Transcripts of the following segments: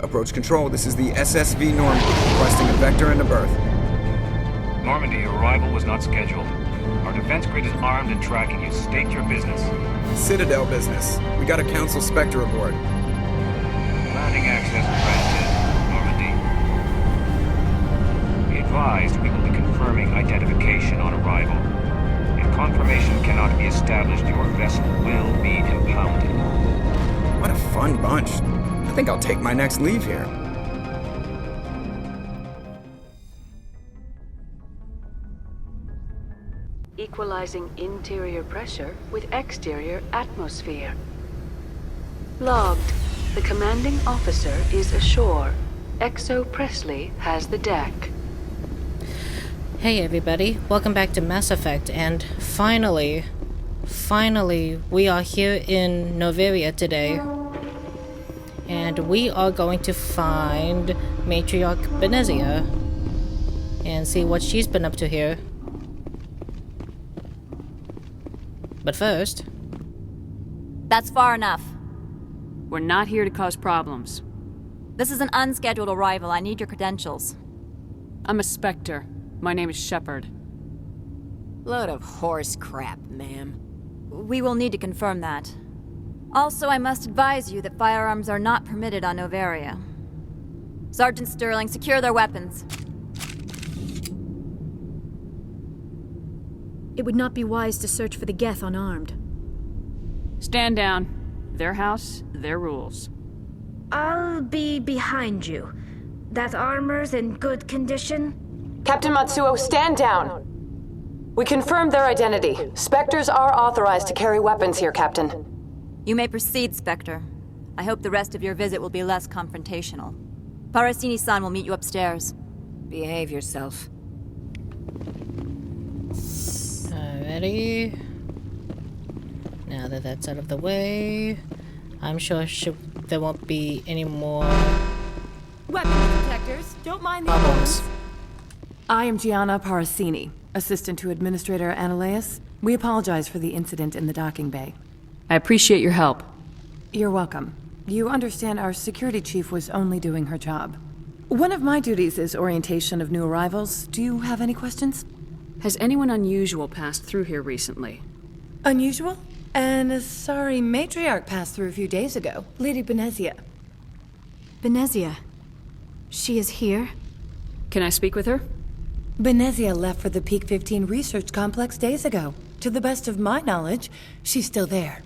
Approach control, this is the SSV Normandy, requesting a vector and a berth. Normandy, your arrival was not scheduled. Our defense grid is armed and tracking you. State your business. Citadel business. We got a Council Spectre aboard. Landing access granted, Normandy. Be advised, we will be confirming identification on arrival. If confirmation cannot be established, your vessel will be impounded. What a fun bunch. I think I'll take my next leave here. Equalizing interior pressure with exterior atmosphere. Logged. The commanding officer is ashore. Exo Presley has the deck. Hey everybody, welcome back to Mass Effect, and finally, we are here in Noveria today. And we are going to find Matriarch Benezia and see what she's been up to here. But first... That's far enough. We're not here to cause problems. This is an unscheduled arrival. I need your credentials. I'm a Spectre. My name is Shepard. Load of horse crap, ma'am. We will need to confirm that. Also, I must advise you that firearms are not permitted on Noveria. Sergeant Sterling, secure their weapons. It would not be wise to search for the Geth unarmed. Stand down. Their house, their rules. I'll be behind you. That armor's in good condition? Captain Matsuo, stand down! We confirmed their identity. Spectres are authorized to carry weapons here, Captain. You may proceed, Spectre. I hope the rest of your visit will be less confrontational. Parasini-san will meet you upstairs. Behave yourself. Alrighty. Now that that's out of the way, I'm sure there won't be any more Weapons detectors, don't mind the problems. I am Gianna Parasini, assistant to Administrator Analeas. We apologize for the incident in the docking bay. I appreciate your help. You're welcome. You understand our security chief was only doing her job. One of my duties is orientation of new arrivals. Do you have any questions? Has anyone unusual passed through here recently? Unusual? And a sorry matriarch passed through a few days ago. Lady Benezia. Benezia. She is here? Can I speak with her? Benezia left for the Peak 15 research complex days ago. To the best of my knowledge, she's still there.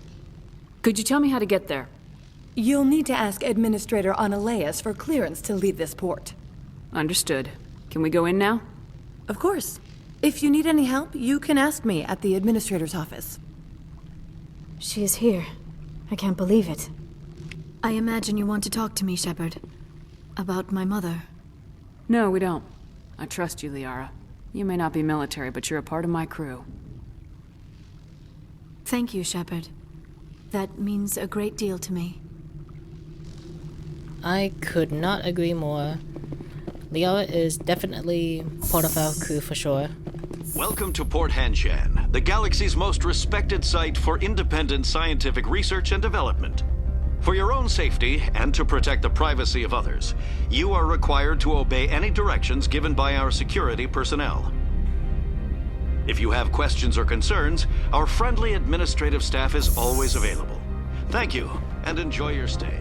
Could you tell me how to get there? You'll need to ask Administrator Analeas for clearance to leave this port. Understood. Can we go in now? Of course. If you need any help, you can ask me at the Administrator's office. She is here. I can't believe it. I imagine you want to talk to me, Shepard. About my mother. No, we don't. I trust you, Liara. You may not be military, but you're a part of my crew. Thank you, Shepard. That means a great deal to me. I could not agree more. Liara is definitely part of our crew for sure. Welcome to Port Hanshan, the galaxy's most respected site for independent scientific research and development. For your own safety and to protect the privacy of others, you are required to obey any directions given by our security personnel. If you have questions or concerns, our friendly administrative staff is always available. Thank you, and enjoy your stay.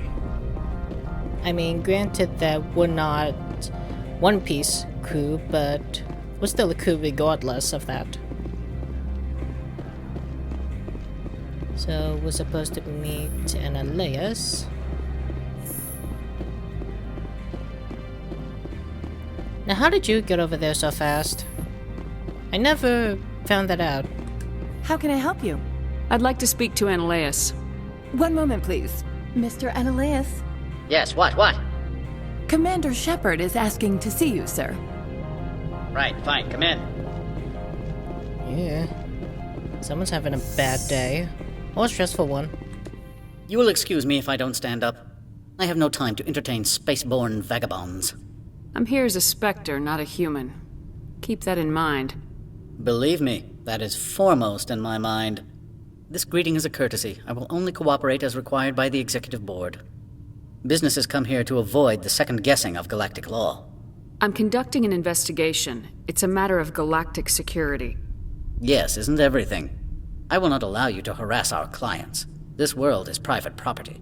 I mean, granted that we're not One Piece crew, but we're still a crew regardless of that. So we're supposed to meet Analeas. Now how did you get over there so fast? I never found that out. How can I help you? I'd like to speak to Analeas. One moment, please. Mr. Analeas? Yes, what? Commander Shepard is asking to see you, sir. Right, fine, come in. Yeah. Someone's having a bad day. Or a stressful one. You will excuse me if I don't stand up. I have no time to entertain spaceborne vagabonds. I'm here as a Spectre, not a human. Keep that in mind. Believe me, that is foremost in my mind. This greeting is a courtesy. I will only cooperate as required by the Executive Board. Businesses come here to avoid the second guessing of galactic law. I'm conducting an investigation. It's a matter of galactic security. Yes, isn't everything? I will not allow you to harass our clients. This world is private property.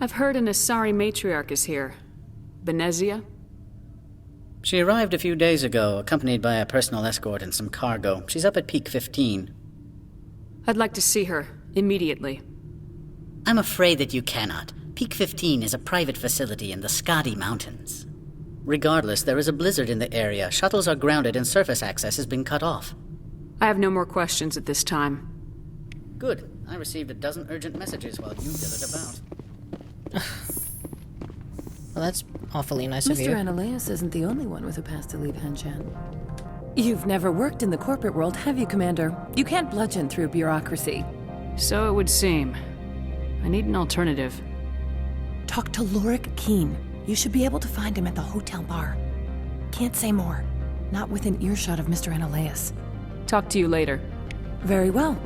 I've heard an Asari matriarch is here. Benezia? She arrived a few days ago, accompanied by a personal escort and some cargo. She's up at Peak 15. I'd like to see her, immediately. I'm afraid that you cannot. Peak 15 is a private facility in the Skadi Mountains. Regardless, there is a blizzard in the area. Shuttles are grounded and surface access has been cut off. I have no more questions at this time. Good. I received a dozen urgent messages while you dithered about. Well, that's awfully nice of you. Mr. Ananias isn't the only one with a pass to leave Hanshan. You've never worked in the corporate world, have you, Commander? You can't bludgeon through bureaucracy. So it would seem. I need an alternative. Talk to Lorik Keen. You should be able to find him at the hotel bar. Can't say more. Not within earshot of Mr. Ananias. Talk to you later. Very well.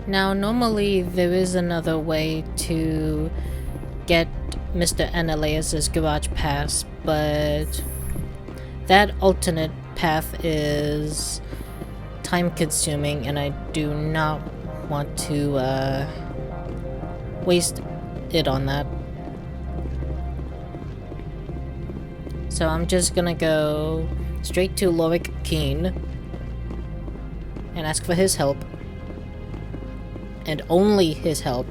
Now, normally there is another way to get Mr. Ananias' garage pass, but that alternate path is time-consuming, and I do not want to waste it on that. So I'm just gonna go straight to Lorik Keen and ask for his help. And only his help.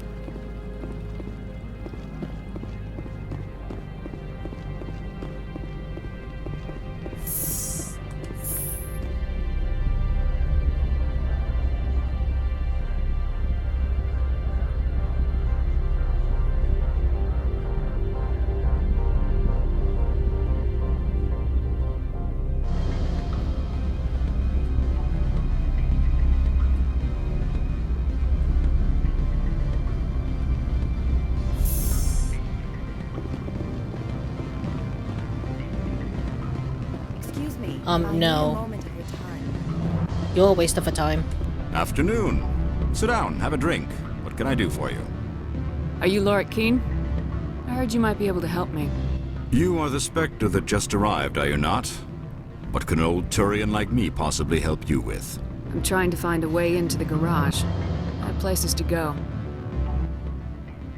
No. You're a waste of a time. Afternoon. Sit down, have a drink. What can I do for you? Are you Lorik Keen? I heard you might be able to help me. You are the Spectre that just arrived, are you not? What can an old Turian like me possibly help you with? I'm trying to find a way into the garage. I have places to go.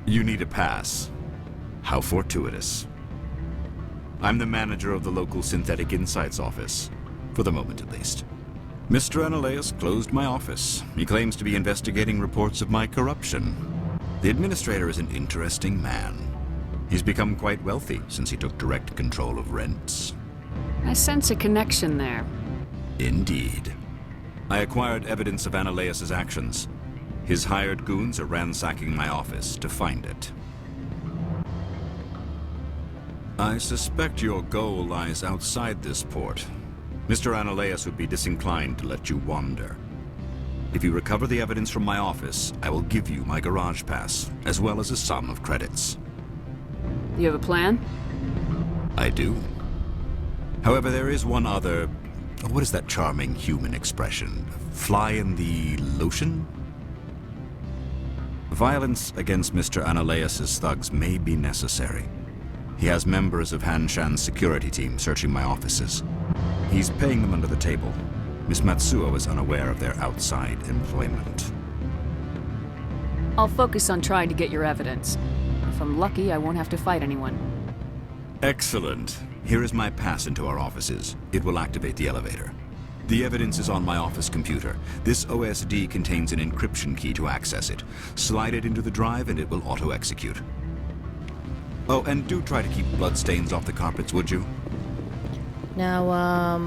You need a pass. How fortuitous. I'm the manager of the local Synthetic Insights office. For the moment, at least. Mr. Ananias closed my office. He claims to be investigating reports of my corruption. The administrator is an interesting man. He's become quite wealthy since he took direct control of rents. I sense a connection there. Indeed. I acquired evidence of Ananias' actions. His hired goons are ransacking my office to find it. I suspect your goal lies outside this port. Mr. Ananias would be disinclined to let you wander. If you recover the evidence from my office, I will give you my garage pass, as well as a sum of credits. You have a plan? I do. However, there is one other... What is that charming human expression? Fly in the lotion? Violence against Mr. Ananias' thugs may be necessary. He has members of Hanshan's security team searching my offices. He's paying them under the table. Miss Matsuo is unaware of their outside employment. I'll focus on trying to get your evidence. If I'm lucky, I won't have to fight anyone. Excellent. Here is my pass into our offices. It will activate the elevator. The evidence is on my office computer. This OSD contains an encryption key to access it. Slide it into the drive and it will auto-execute. Oh, and do try to keep bloodstains off the carpets, would you? Now,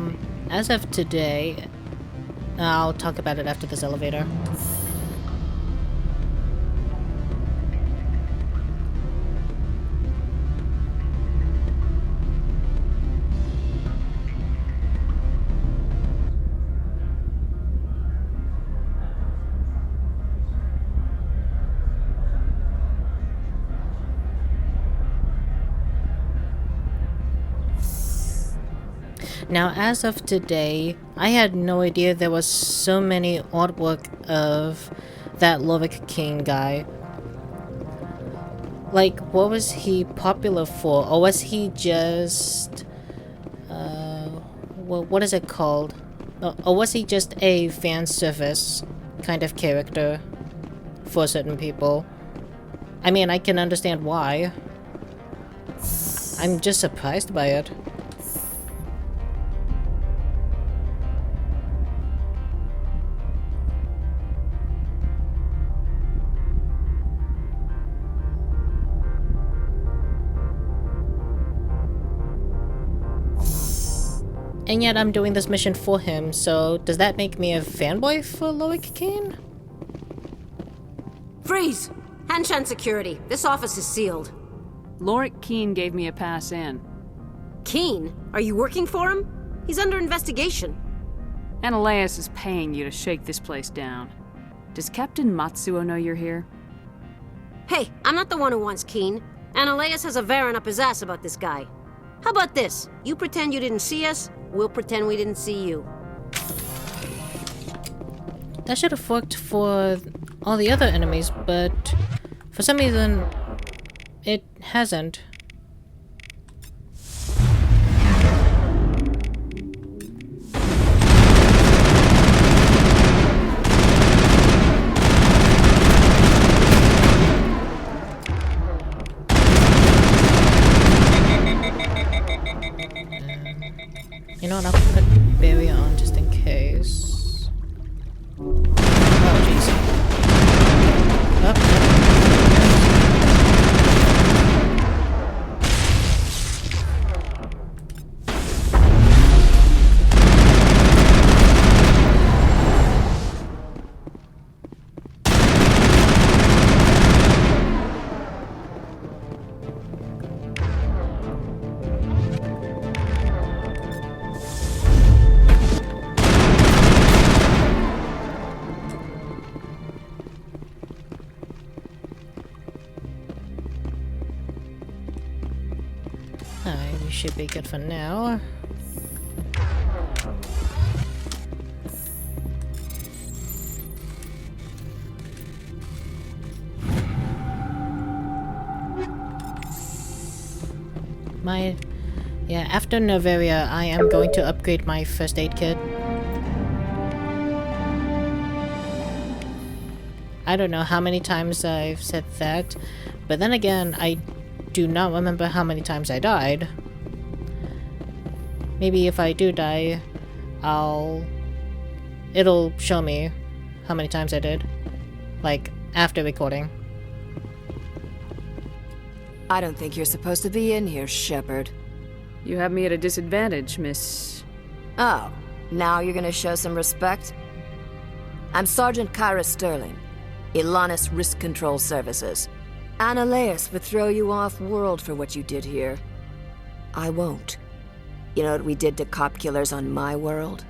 as of today, I'll talk about it after this elevator. Now, as of today, I had no idea there was so many artwork of that Lorik King guy. Like, what was he popular for? Or was he just... what is it called? Or was he just a fan service kind of character for certain people? I mean, I can understand why. I'm just surprised by it. And yet I'm doing this mission for him, so does that make me a fanboy for Loic Kane? Freeze! Hanshan security. This office is sealed. Lorik Keene gave me a pass in. Keene? Are you working for him? He's under investigation. Ananias is paying you to shake this place down. Does Captain Matsuo know you're here? Hey, I'm not the one who wants Keene. Ananias has a Varen up his ass about this guy. How about this? You pretend you didn't see us, we'll pretend we didn't see you. That should have worked for all the other enemies, but for some reason, it hasn't. You know what, I'll put barrier on just in case. Oh, jeez. Oh. Alright, we should be good for now. Yeah, after Noveria, I am going to upgrade my first aid kit. I don't know how many times I've said that, but then again, I do not remember how many times I died. Maybe if I do die, it'll show me how many times I did. Like, after recording. I don't think you're supposed to be in here, Shepard. You have me at a disadvantage, Miss... Oh, now you're gonna show some respect? I'm Sergeant Kyra Sterling, Ilanis Risk Control Services. Ananias would throw you off-world for what you did here. I won't. You know what we did to cop killers on my world?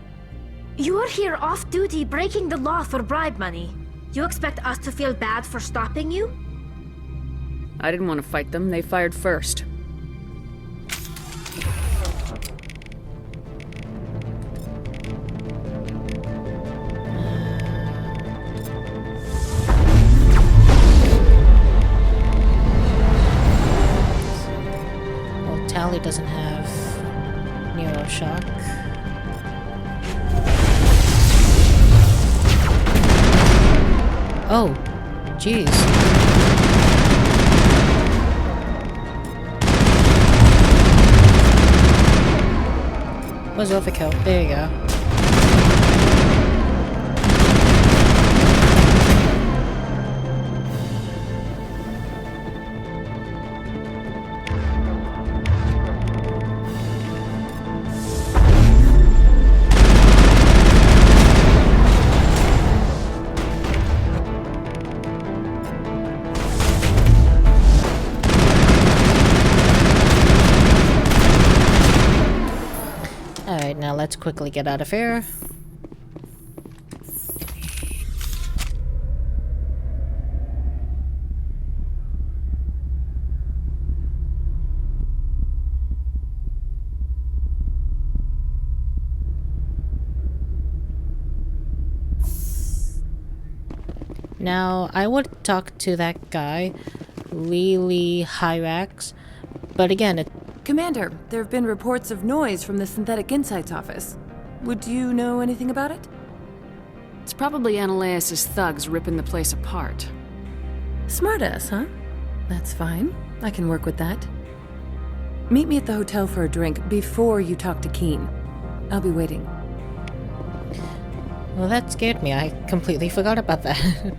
You're here off-duty breaking the law for bribe money. You expect us to feel bad for stopping you? I didn't want to fight them, they fired first. Well, Tally doesn't have Neuroshock. Oh, jeez. Was overkill. There you go. Alright, now let's quickly get out of here. Now, I would talk to that guy, Lily Hyrax. But again, Commander, there have been reports of noise from the Synthetic Insights office. Would you know anything about it? It's probably Analaeus' thugs ripping the place apart. Smartass, huh? That's fine. I can work with that. Meet me at the hotel for a drink before you talk to Keen. I'll be waiting. Well, that scared me. I completely forgot about that.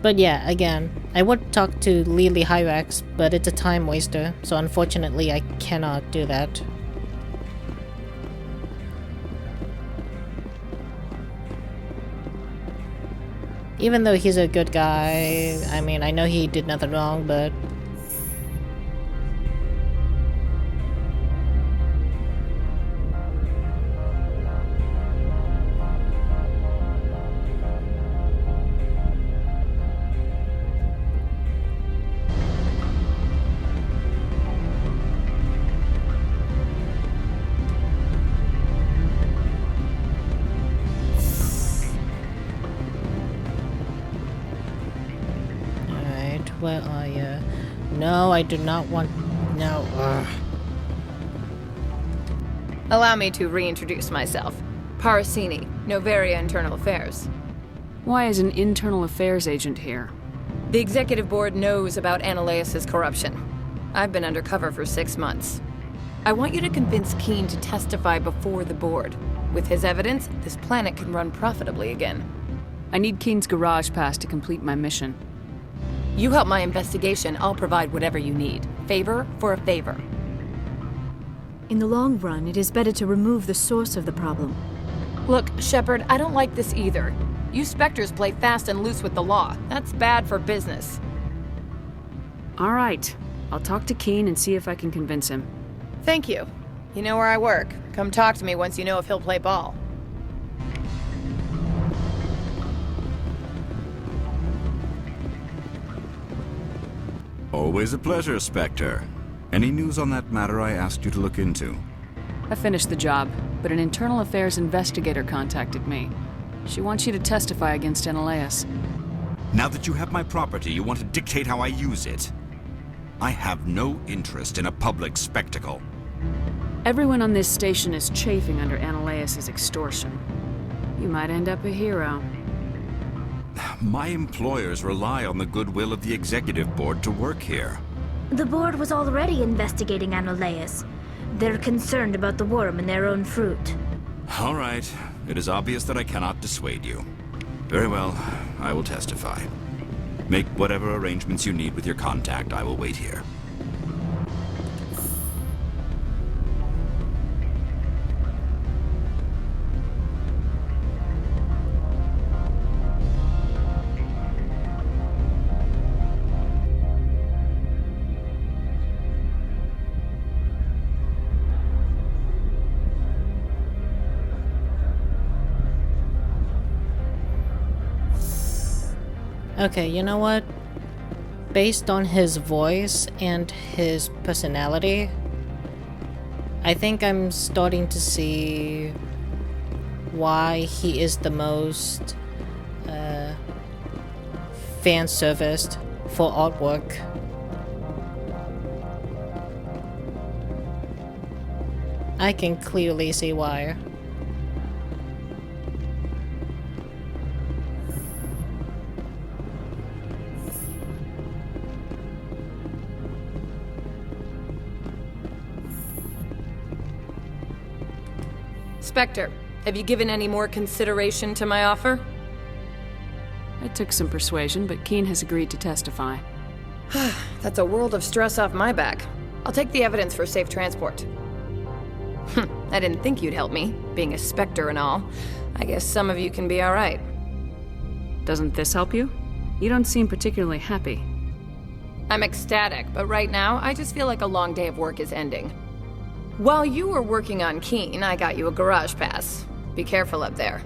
But yeah, again, I would talk to Lily Hyrax, but it's a time waster, so unfortunately I cannot do that. Even though he's a good guy, I mean, I know he did nothing wrong, but... Where are you? No, I do not want... No. Ugh. Allow me to reintroduce myself. Parasini, Noveria Internal Affairs. Why is an internal affairs agent here? The executive board knows about Analaeus' corruption. I've been undercover for 6 months. I want you to convince Keen to testify before the board. With his evidence, this planet can run profitably again. I need Keen's garage pass to complete my mission. You help my investigation, I'll provide whatever you need. Favor for a favor. In the long run, it is better to remove the source of the problem. Look, Shepard, I don't like this either. You Spectres play fast and loose with the law. That's bad for business. All right. I'll talk to Keen and see if I can convince him. Thank you. You know where I work. Come talk to me once you know if he'll play ball. Always a pleasure, Spectre. Any news on that matter I asked you to look into? I finished the job, but an internal affairs investigator contacted me. She wants you to testify against Analaeus. Now that you have my property, you want to dictate how I use it? I have no interest in a public spectacle. Everyone on this station is chafing under Analaeus' extortion. You might end up a hero. My employers rely on the goodwill of the executive board to work here. The board was already investigating Analaeus. They're concerned about the worm in their own fruit. All right. It is obvious that I cannot dissuade you. Very well. I will testify. Make whatever arrangements you need with your contact. I will wait here. Okay, you know what? Based on his voice and his personality, I think I'm starting to see why he is the most fan-serviced for artwork. I can clearly see why. Spectre, have you given any more consideration to my offer? It took some persuasion, but Keen has agreed to testify. That's a world of stress off my back. I'll take the evidence for safe transport. I didn't think you'd help me, being a Spectre and all. I guess some of you can be alright. Doesn't this help you? You don't seem particularly happy. I'm ecstatic, but right now, I just feel like a long day of work is ending. While you were working on Keen, I got you a garage pass. Be careful up there.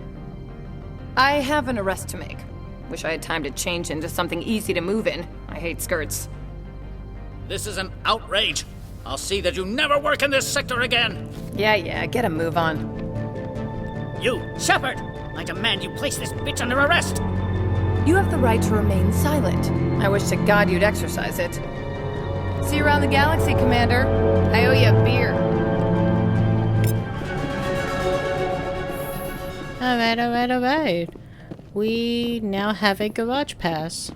I have an arrest to make. Wish I had time to change into something easy to move in. I hate skirts. This is an outrage. I'll see that you never work in this sector again. Yeah, get a move on. You, Shepard! I demand you place this bitch under arrest! You have the right to remain silent. I wish to God you'd exercise it. See you around the galaxy, Commander. I owe you a beer. Alright. We now have a garage pass.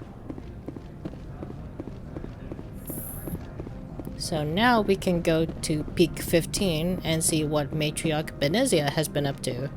So now we can go to Peak 15 and see what Matriarch Benezia has been up to.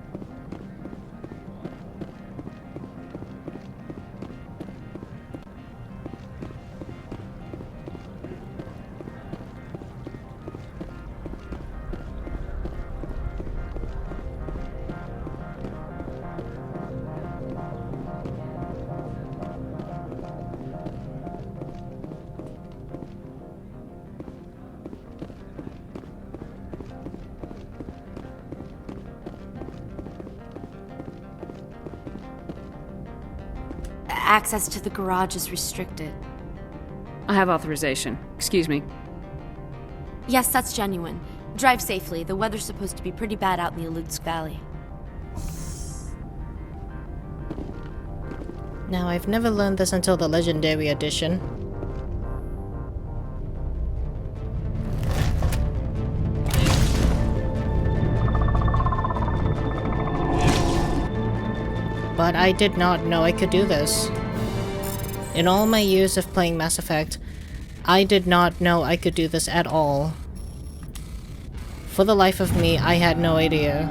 Access to the garage is restricted. I have authorization. Excuse me. Yes, that's genuine. Drive safely. The weather's supposed to be pretty bad out in the Alutsk Valley. Now, I've never learned this until the Legendary Edition. But I did not know I could do this. In all my years of playing Mass Effect, I did not know I could do this at all. For the life of me, I had no idea.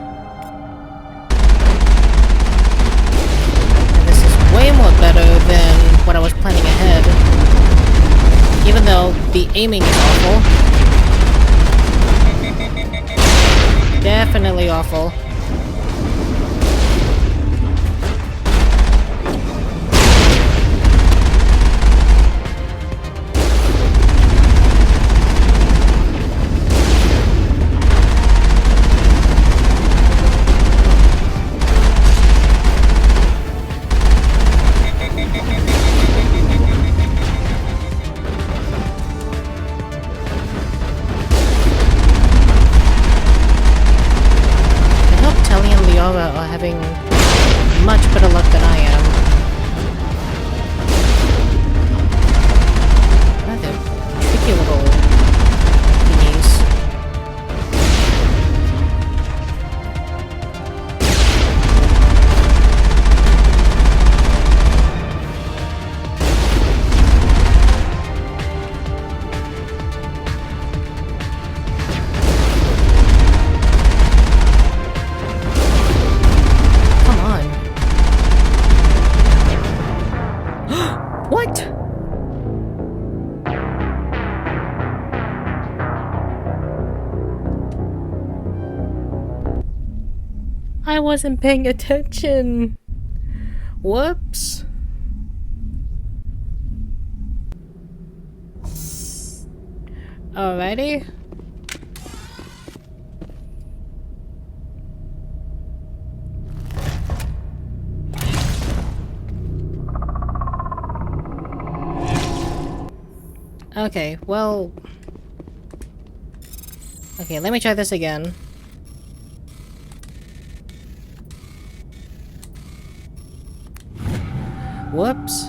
And this is way more better than what I was planning ahead. Even though the aiming is awful. Definitely awful. Are having much better luck than I am. Rather tricky little thingies. I wasn't paying attention. Whoops. Alrighty. Okay, well... Okay, let me try this again. Whoops.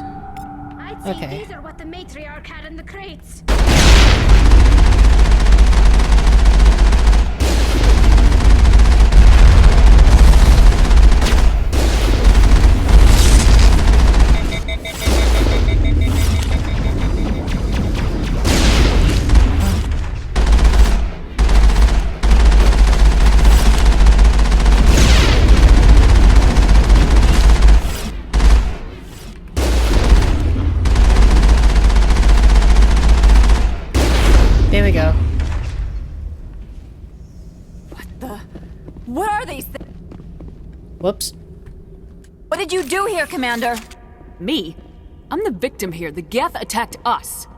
I'd say these are what the Matriarch had in the crates. There we go. What are these things? Whoops. What did you do here, Commander? Me? I'm the victim here. The Geth attacked us.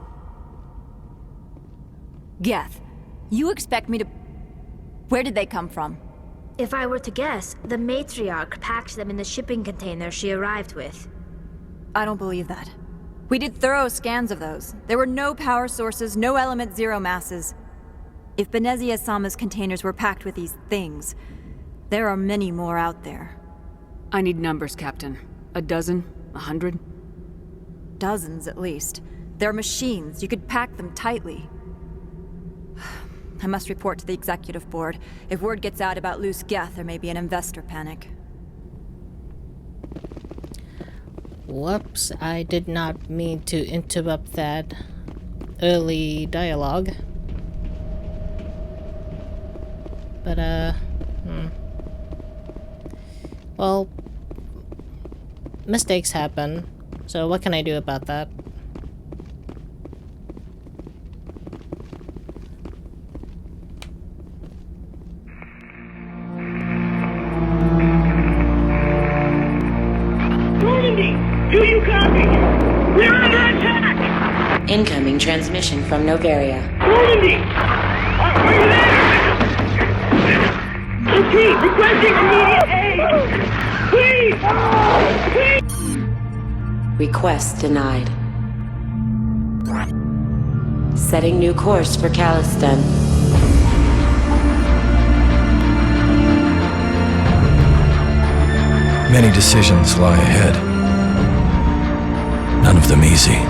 Geth, you expect me to... Where did they come from? If I were to guess, the Matriarch packed them in the shipping container she arrived with. I don't believe that. We did thorough scans of those. There were no power sources, no element zero masses. If Benezia Sama's containers were packed with these things, there are many more out there. I need numbers, Captain. 12? 100? Dozens, at least. They're machines. You could pack them tightly. I must report to the executive board. If word gets out about loose Geth, there may be an investor panic. Whoops, I did not mean to interrupt that early dialogue. But, well, mistakes happen, so what can I do about that? Do you copy? We're under attack! Incoming transmission from Noveria. Normandy! Are you there? Repeat, requesting immediate aid! Please! Request denied. Setting new course for Caliston. Many decisions lie ahead. None of them easy.